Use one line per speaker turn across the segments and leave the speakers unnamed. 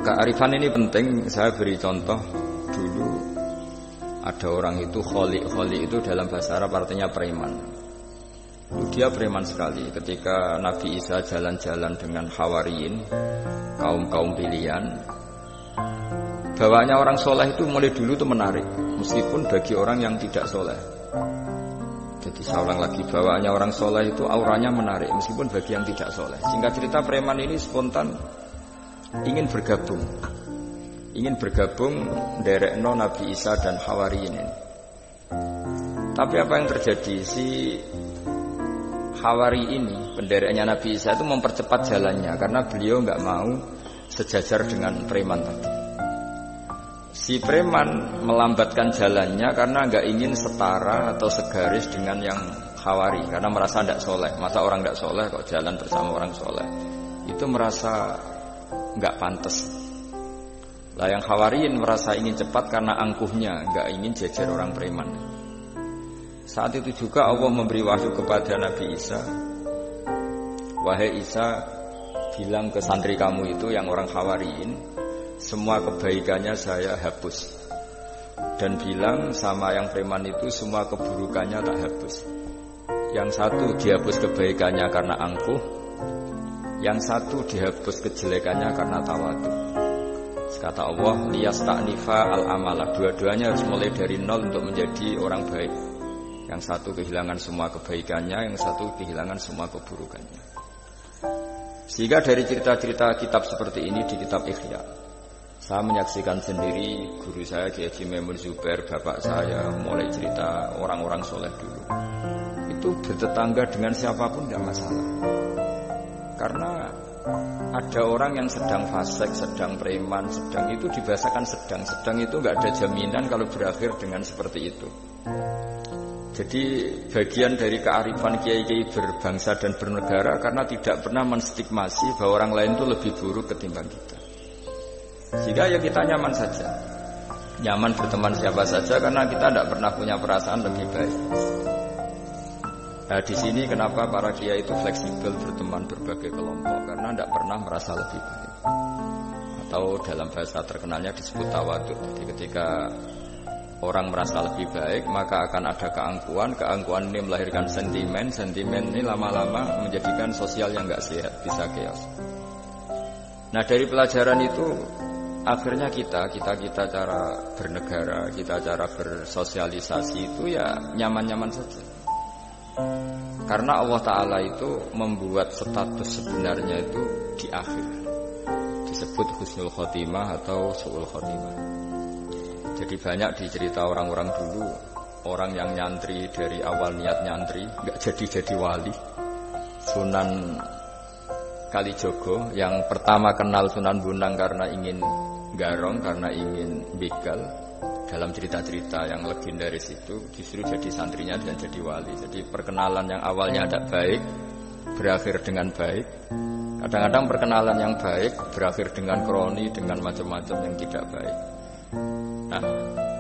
Kearifan ini penting. Saya beri contoh dulu. Ada orang itu kholi itu dalam bahasa Arab artinya preman. Dia preman sekali. Ketika Nabi Isa jalan-jalan dengan Hawariyin, kaum pilihan, bawaannya orang soleh itu mulai dulu itu menarik, meskipun bagi orang yang tidak soleh. Jadi saya ulang lagi, bawaannya orang soleh itu auranya menarik, meskipun bagi yang tidak soleh. Singkat cerita, preman ini spontan ingin bergabung nderekno Nabi Isa dan Hawariyin ini. Tapi apa yang terjadi? Si Hawari ini, pendereknya Nabi Isa itu mempercepat jalannya karena beliau nggak mau sejajar dengan preman tadi. Si preman melambatkan jalannya karena nggak ingin setara atau segaris dengan yang Hawari, karena merasa tidak soleh. Masa orang tidak soleh kok jalan bersama orang soleh? Itu merasa nggak pantas. Lah yang Hawariyin merasa ingin cepat karena angkuhnya, nggak ingin jajar orang preman. Saat itu juga Allah memberi wahyu kepada Nabi Isa, wahai Isa, bilang ke santri kamu itu yang orang Hawariyin, semua kebaikannya saya hapus. Dan bilang sama yang preman itu, semua keburukannya tak hapus. Yang satu dihapus kebaikannya karena angkuh, yang satu dihapus kejelekannya karena tawadhu. Kata Allah, liyasta'nifa al-amala. Dua-duanya harus mulai dari nol untuk menjadi orang baik. Yang satu kehilangan semua kebaikannya, yang satu kehilangan semua keburukannya. Sehingga dari cerita-cerita kitab seperti ini di kitab Ihya, saya menyaksikan sendiri guru saya Kiai Haji Maimun Zubair, bapak saya, mulai cerita orang-orang soleh dulu. Itu bertetangga dengan siapapun tidak masalah. Karena ada orang yang sedang fasik, sedang preman, sedang itu dibahasakan sedang itu nggak ada jaminan kalau berakhir dengan seperti itu. Jadi bagian dari kearifan kiai-kiai berbangsa dan bernegara karena tidak pernah menstigmasi bahwa orang lain itu lebih buruk ketimbang kita. Sehingga ya kita nyaman saja, nyaman berteman siapa saja karena kita tidak pernah punya perasaan lebih baik. Nah di sini kenapa para kiai itu fleksibel berteman berbagai kelompok, karena tidak pernah merasa lebih baik. Atau dalam bahasa terkenalnya disebut tawadhu. Jadi ketika orang merasa lebih baik, maka akan ada keangkuhan ini melahirkan sentimen ini lama-lama menjadikan sosial yang nggak sehat, bisa chaos. Nah dari pelajaran itu akhirnya kita cara bernegara, kita cara bersosialisasi itu ya nyaman-nyaman saja. Karena Allah Ta'ala itu membuat status sebenarnya itu di akhir, disebut husnul khotimah atau su'ul khotimah. Jadi banyak di cerita orang-orang dulu, orang yang nyantri dari awal niat nyantri gak jadi wali. Sunan Kalijogo yang pertama kenal Sunan Bonang karena ingin garong, karena ingin begal. Dalam cerita-cerita yang legendaris itu justru jadi santrinya dan jadi wali. Jadi perkenalan yang awalnya tidak baik berakhir dengan baik. Kadang-kadang perkenalan yang baik berakhir dengan kroni, dengan macam-macam yang tidak baik. Nah,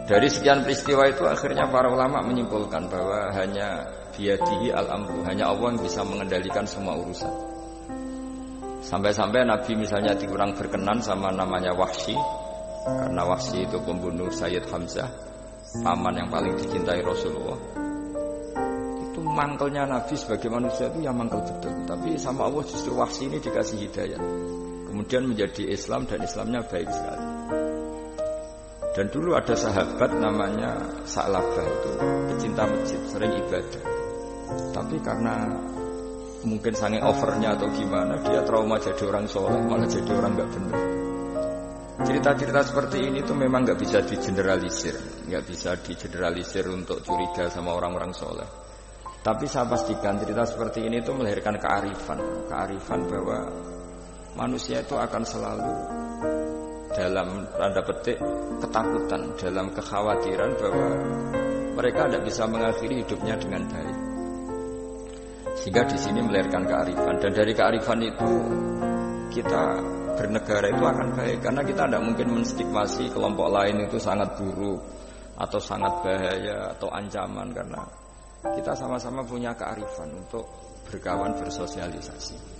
dari sekian peristiwa itu akhirnya para ulama menyimpulkan bahwa hanya biyadihi al-amru, hanya Allah yang bisa mengendalikan semua urusan. Sampai-sampai Nabi misalnya dikurang berkenan sama namanya Wahsy, karena Wahsy itu pembunuh Sayyid Hamzah, paman yang paling dicintai Rasulullah. Itu mangkelnya Nabi sebagai manusia itu ya mangkel betul. Tapi sama Allah justru Wahsy ini dikasih hidayah, kemudian menjadi Islam dan Islamnya baik sekali. Dan dulu ada sahabat namanya Sa'labah, itu pecinta masjid, sering ibadah. Tapi karena mungkin saking overnya atau gimana, dia trauma jadi orang soleh, malah jadi orang nggak benar. Cerita-cerita seperti ini tuh memang nggak bisa digeneralisir, untuk curiga sama orang-orang soleh. Tapi saya pastikan cerita seperti ini tuh melahirkan kearifan bahwa manusia itu akan selalu dalam tanda petik ketakutan, dalam kekhawatiran bahwa mereka tidak bisa mengakhiri hidupnya dengan baik. Sehingga di sini melahirkan kearifan, dan dari kearifan itu kita bernegara itu akan baik, karena kita tidak mungkin menstigmasi kelompok lain itu sangat buruk atau sangat bahaya atau ancaman, karena kita sama-sama punya kearifan untuk berkawan bersosialisasi.